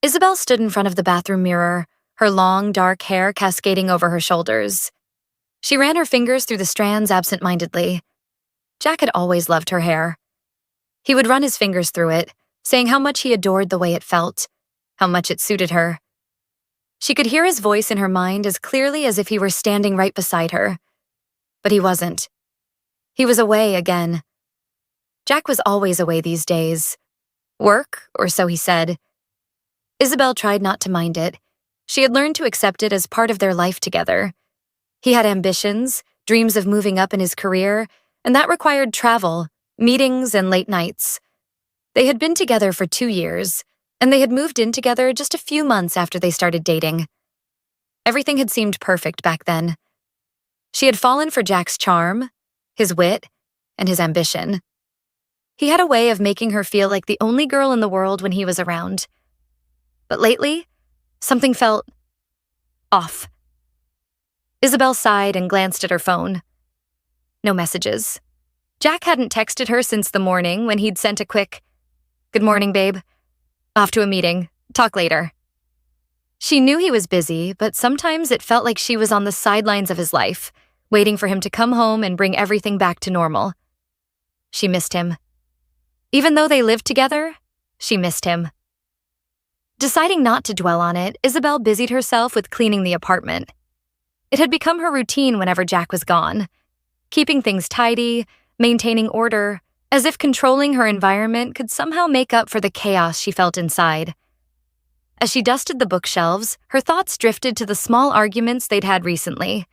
Isabel stood in front of the bathroom mirror, her long, dark hair cascading over her shoulders. She ran her fingers through the strands absent-mindedly. Jack had always loved her hair. He would run his fingers through it, saying how much he adored the way it felt, how much it suited her. She could hear his voice in her mind as clearly as if he were standing right beside her. But he wasn't. He was away again. Jack was always away these days. Work, or so he said. Isabel tried not to mind it. She had learned to accept it as part of their life together. He had ambitions, dreams of moving up in his career, and that required travel, meetings, and late nights. They had been together for 2 years, and they had moved in together just a few months after they started dating. Everything had seemed perfect back then. She had fallen for Jack's charm, his wit, and his ambition. He had a way of making her feel like the only girl in the world when he was around. But lately, something felt off. Isabel sighed and glanced at her phone. No messages. Jack hadn't texted her since the morning when he'd sent a quick, "Good morning, babe. Off to a meeting. Talk later." She knew he was busy, but sometimes it felt like she was on the sidelines of his life, waiting for him to come home and bring everything back to normal. She missed him. Even though they lived together, she missed him. Deciding not to dwell on it, Isabel busied herself with cleaning the apartment. It had become her routine whenever Jack was gone, keeping things tidy, maintaining order, as if controlling her environment could somehow make up for the chaos she felt inside. As she dusted the bookshelves, her thoughts drifted to the small arguments they'd had recently.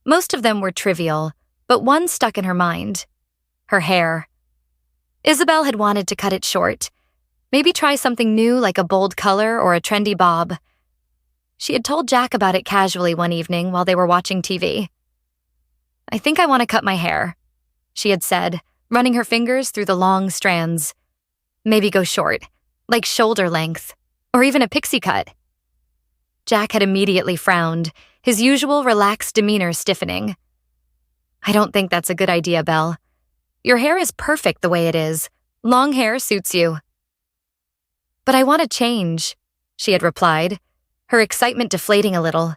Most of them were trivial, but one stuck in her mind: her hair. Isabel had wanted to cut it short, maybe try something new like a bold color or a trendy bob. She had told Jack about it casually one evening while they were watching TV. "I think I want to cut my hair," she had said, running her fingers through the long strands. "Maybe go short, like shoulder length, or even a pixie cut." Jack had immediately frowned, his usual relaxed demeanor stiffening. "I don't think that's a good idea, Belle. Your hair is perfect the way it is. Long hair suits you." "But I want to change," she had replied, her excitement deflating a little.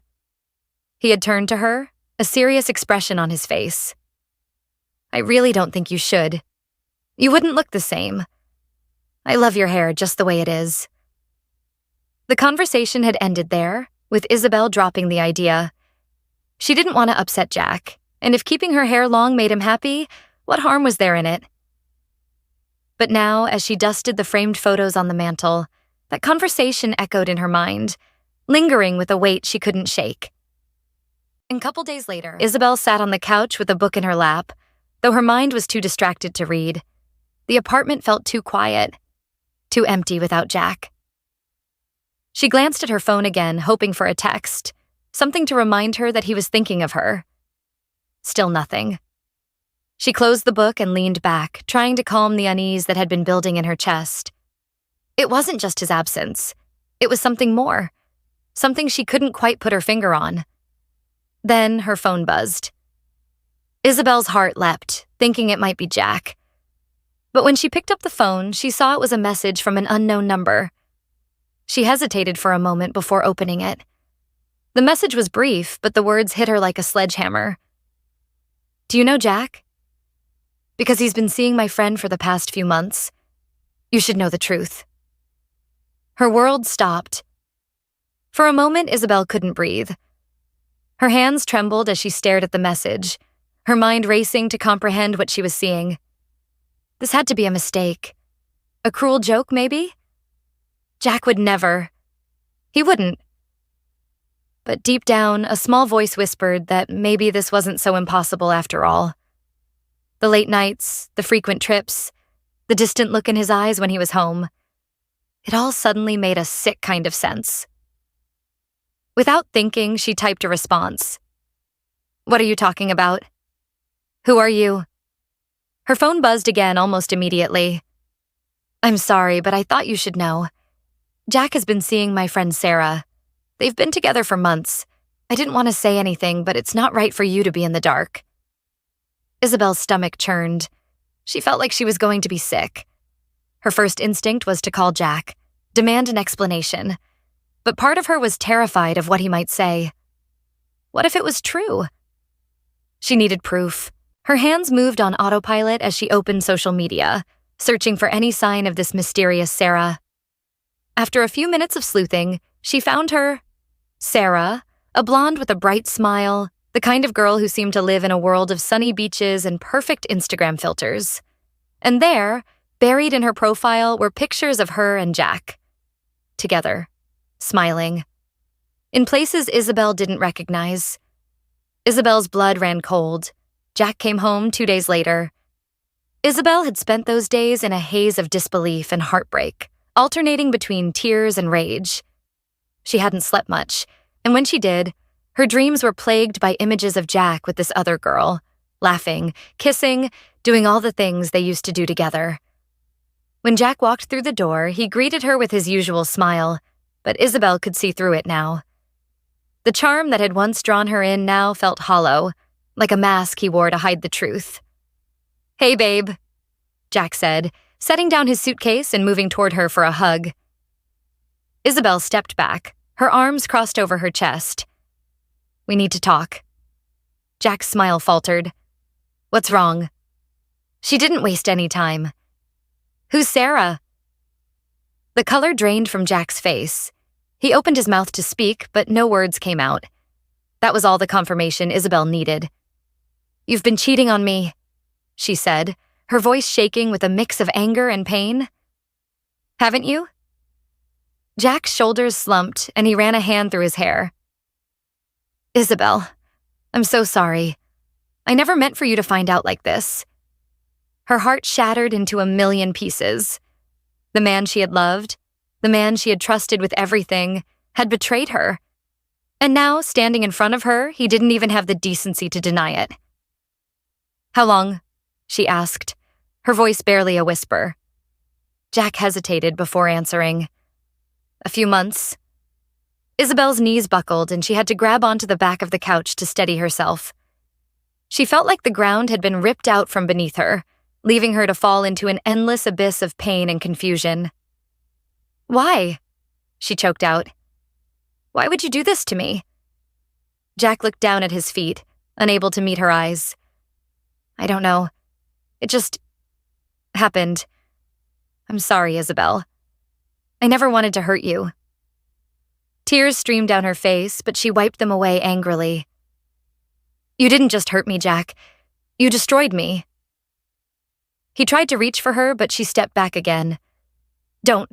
He had turned to her, a serious expression on his face. "I really don't think you should. You wouldn't look the same. I love your hair just the way it is." The conversation had ended there, with Isabel dropping the idea. She didn't want to upset Jack, and if keeping her hair long made him happy, what harm was there in it? But now, as she dusted the framed photos on the mantel, that conversation echoed in her mind, lingering with a weight she couldn't shake. A couple days later, Isabel sat on the couch with a book in her lap, though her mind was too distracted to read. The apartment felt too quiet, too empty without Jack. She glanced at her phone again, hoping for a text, something to remind her that he was thinking of her. Still nothing. She closed the book and leaned back, trying to calm the unease that had been building in her chest. It wasn't just his absence. It was something more, something she couldn't quite put her finger on. Then her phone buzzed. Isabel's heart leapt, thinking it might be Jack. But when she picked up the phone, she saw it was a message from an unknown number. She hesitated for a moment before opening it. The message was brief, but the words hit her like a sledgehammer. "Do you know Jack? Because he's been seeing my friend for the past few months. You should know the truth." Her world stopped. For a moment, Isabel couldn't breathe. Her hands trembled as she stared at the message, her mind racing to comprehend what she was seeing. This had to be a mistake. A cruel joke, maybe? Jack would never. He wouldn't. But deep down, a small voice whispered that maybe this wasn't so impossible after all. The late nights, the frequent trips, the distant look in his eyes when he was home. It all suddenly made a sick kind of sense. Without thinking, she typed a response. "What are you talking about? Who are you?" Her phone buzzed again almost immediately. "I'm sorry, but I thought you should know. Jack has been seeing my friend Sarah. They've been together for months. I didn't want to say anything, but it's not right for you to be in the dark." Isabel's stomach churned. She felt like she was going to be sick. Her first instinct was to call Jack, demand an explanation, but part of her was terrified of what he might say. What if it was true? She needed proof. Her hands moved on autopilot as she opened social media, searching for any sign of this mysterious Sarah. After a few minutes of sleuthing, she found her. Sarah, a blonde with a bright smile, the kind of girl who seemed to live in a world of sunny beaches and perfect Instagram filters. And there, buried in her profile, were pictures of her and Jack. Together, smiling. In places Isabel didn't recognize. Isabel's blood ran cold. Jack came home 2 days later. Isabel had spent those days in a haze of disbelief and heartbreak, alternating between tears and rage. She hadn't slept much, and when she did, her dreams were plagued by images of Jack with this other girl, laughing, kissing, doing all the things they used to do together. When Jack walked through the door, he greeted her with his usual smile, but Isabel could see through it now. The charm that had once drawn her in now felt hollow, like a mask he wore to hide the truth. "Hey, babe," Jack said, setting down his suitcase and moving toward her for a hug. Isabel stepped back, her arms crossed over her chest. "We need to talk." Jack's smile faltered. "What's wrong?" She didn't waste any time. "Who's Sarah?" The color drained from Jack's face. He opened his mouth to speak, but no words came out. That was all the confirmation Isabel needed. "You've been cheating on me," she said, her voice shaking with a mix of anger and pain. "Haven't you?" Jack's shoulders slumped, and he ran a hand through his hair. "Isabel, I'm so sorry. I never meant for you to find out like this." Her heart shattered into a million pieces. The man she had loved, the man she had trusted with everything, had betrayed her. And now, standing in front of her, he didn't even have the decency to deny it. "How long?" she asked, her voice barely a whisper. Jack hesitated before answering. "A few months." Isabel's knees buckled and she had to grab onto the back of the couch to steady herself. She felt like the ground had been ripped out from beneath her, leaving her to fall into an endless abyss of pain and confusion. "Why?" she choked out. "Why would you do this to me?" Jack looked down at his feet, unable to meet her eyes. "I don't know. It just happened. I'm sorry, Isabel. I never wanted to hurt you." Tears streamed down her face, but she wiped them away angrily. "You didn't just hurt me, Jack. You destroyed me." He tried to reach for her, but she stepped back again. Don't.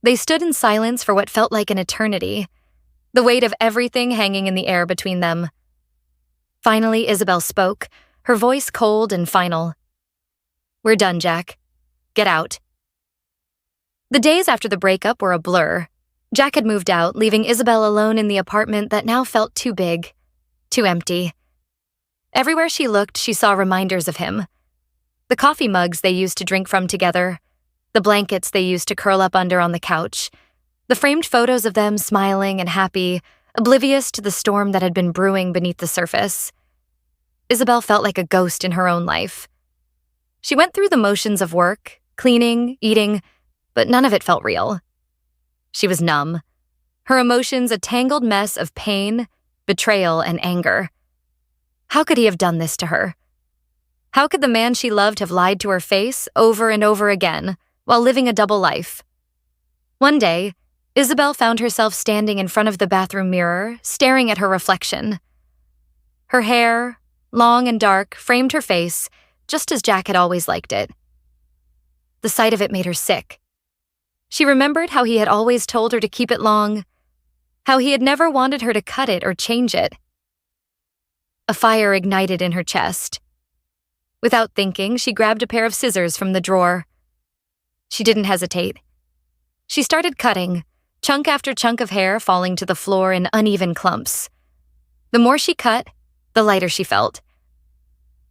They stood in silence for what felt like an eternity, the weight of everything hanging in the air between them. Finally, Isabel spoke, her voice cold and final. "We're done, Jack. Get out." The days after the breakup were a blur. Jack had moved out, leaving Isabel alone in the apartment that now felt too big, too empty. Everywhere she looked, she saw reminders of him. The coffee mugs they used to drink from together, the blankets they used to curl up under on the couch, the framed photos of them smiling and happy, oblivious to the storm that had been brewing beneath the surface. Isabel felt like a ghost in her own life. She went through the motions of work, cleaning, eating, but none of it felt real. She was numb, her emotions a tangled mess of pain, betrayal, and anger. How could he have done this to her? How could the man she loved have lied to her face over and over again while living a double life? One day, Isabel found herself standing in front of the bathroom mirror, staring at her reflection. Her hair, long and dark, framed her face, just as Jack had always liked it. The sight of it made her sick. She remembered how he had always told her to keep it long, how he had never wanted her to cut it or change it. A fire ignited in her chest. Without thinking, she grabbed a pair of scissors from the drawer. She didn't hesitate. She started cutting, chunk after chunk of hair falling to the floor in uneven clumps. The more she cut, the lighter she felt.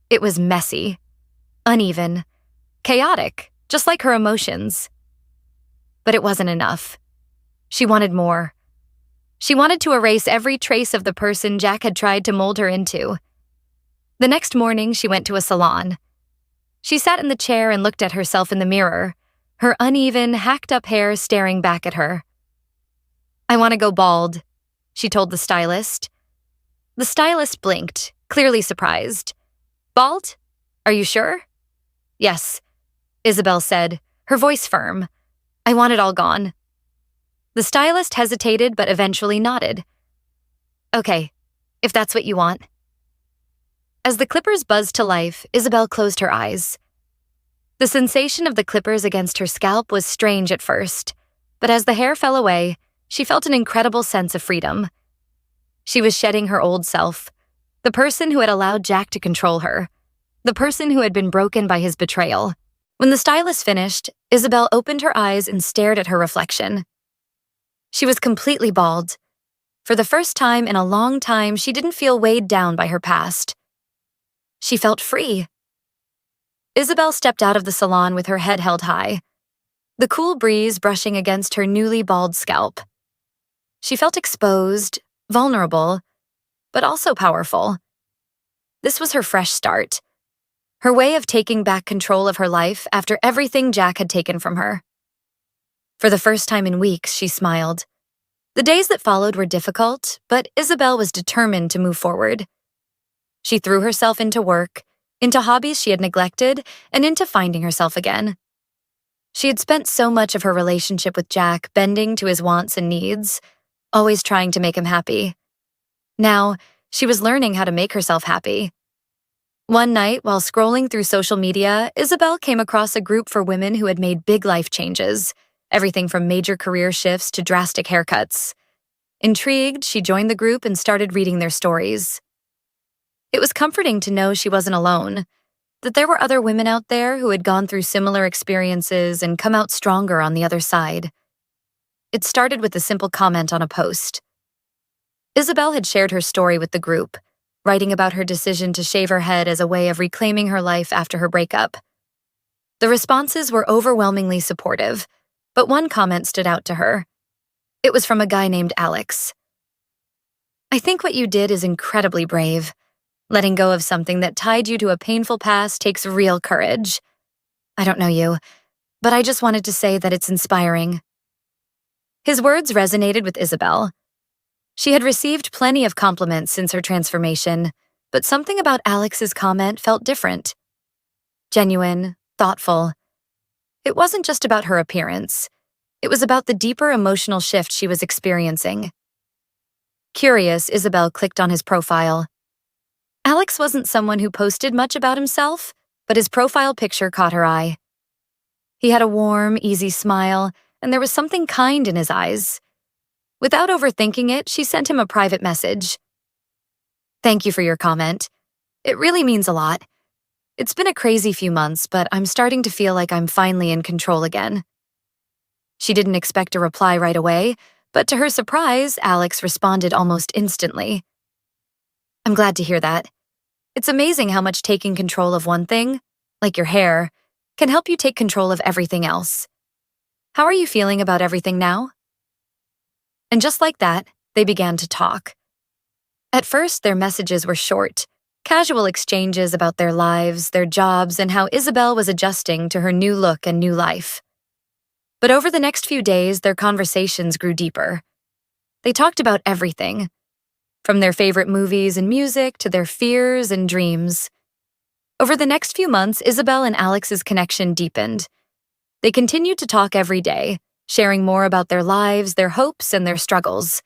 It was messy, uneven, chaotic, just like her emotions. But it wasn't enough. She wanted more. She wanted to erase every trace of the person Jack had tried to mold her into. The next morning, she went to a salon. She sat in the chair and looked at herself in the mirror, her uneven, hacked-up hair staring back at her. "I want to go bald," she told the stylist. The stylist blinked, clearly surprised. "Bald? Are you sure?" "Yes," Isabel said, her voice firm. "I want it all gone." The stylist hesitated but eventually nodded. "Okay, if that's what you want." As the clippers buzzed to life, Isabel closed her eyes. The sensation of the clippers against her scalp was strange at first, but as the hair fell away, she felt an incredible sense of freedom. She was shedding her old self, the person who had allowed Jack to control her, the person who had been broken by his betrayal. When the stylist finished, Isabel opened her eyes and stared at her reflection. She was completely bald. For the first time in a long time, she didn't feel weighed down by her past. She felt free. Isabel stepped out of the salon with her head held high, the cool breeze brushing against her newly bald scalp. She felt exposed, vulnerable, but also powerful. This was her fresh start, her way of taking back control of her life after everything Jack had taken from her. For the first time in weeks, she smiled. The days that followed were difficult, but Isabel was determined to move forward. She threw herself into work, into hobbies she had neglected, and into finding herself again. She had spent so much of her relationship with Jack bending to his wants and needs, always trying to make him happy. Now, she was learning how to make herself happy. One night, while scrolling through social media, Isabel came across a group for women who had made big life changes, everything from major career shifts to drastic haircuts. Intrigued, she joined the group and started reading their stories. It was comforting to know she wasn't alone, that there were other women out there who had gone through similar experiences and come out stronger on the other side. It started with a simple comment on a post. Isabel had shared her story with the group, writing about her decision to shave her head as a way of reclaiming her life after her breakup. The responses were overwhelmingly supportive, but one comment stood out to her. It was from a guy named Alex. "I think what you did is incredibly brave. Letting go of something that tied you to a painful past takes real courage. I don't know you, but I just wanted to say that it's inspiring." His words resonated with Isabel. She had received plenty of compliments since her transformation, but something about Alex's comment felt different. Genuine, thoughtful. It wasn't just about her appearance. It was about the deeper emotional shift she was experiencing. Curious, Isabel clicked on his profile. Alex wasn't someone who posted much about himself, but his profile picture caught her eye. He had a warm, easy smile, and there was something kind in his eyes. Without overthinking it, she sent him a private message. "Thank you for your comment. It really means a lot. It's been a crazy few months, but I'm starting to feel like I'm finally in control again." She didn't expect a reply right away, but to her surprise, Alex responded almost instantly. "I'm glad to hear that. It's amazing how much taking control of one thing, like your hair, can help you take control of everything else. How are you feeling about everything now?" And just like that, they began to talk. At first, their messages were short, casual exchanges about their lives, their jobs, and how Isabel was adjusting to her new look and new life. But over the next few days, their conversations grew deeper. They talked about everything, from their favorite movies and music to their fears and dreams. Over the next few months, Isabel and Alex's connection deepened. They continued to talk every day, sharing more about their lives, their hopes, and their struggles.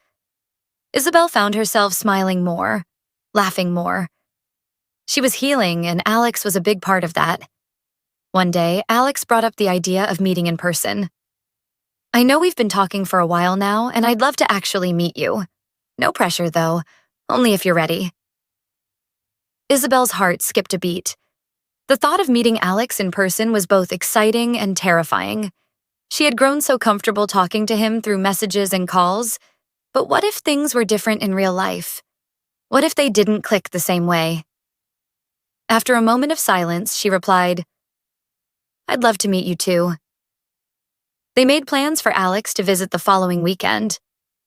Isabel found herself smiling more, laughing more. She was healing, and Alex was a big part of that. One day, Alex brought up the idea of meeting in person. "I know we've been talking for a while now, and I'd love to actually meet you. No pressure, though, only if you're ready." Isabel's heart skipped a beat. The thought of meeting Alex in person was both exciting and terrifying. She had grown so comfortable talking to him through messages and calls, but what if things were different in real life? What if they didn't click the same way? After a moment of silence, she replied, "I'd love to meet you too." They made plans for Alex to visit the following weekend.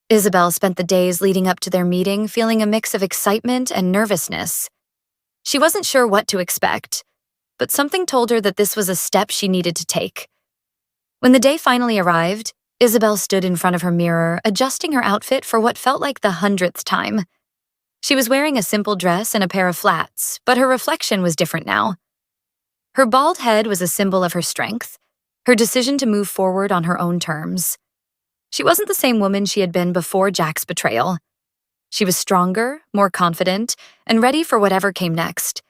Isabel spent the days leading up to their meeting feeling a mix of excitement and nervousness. She wasn't sure what to expect, but something told her that this was a step she needed to take. When the day finally arrived, Isabel stood in front of her mirror, adjusting her outfit for what felt like the 100th time. She was wearing a simple dress and a pair of flats, but her reflection was different now. Her bald head was a symbol of her strength, her decision to move forward on her own terms. She wasn't the same woman she had been before Jack's betrayal. She was stronger, more confident, and ready for whatever came next.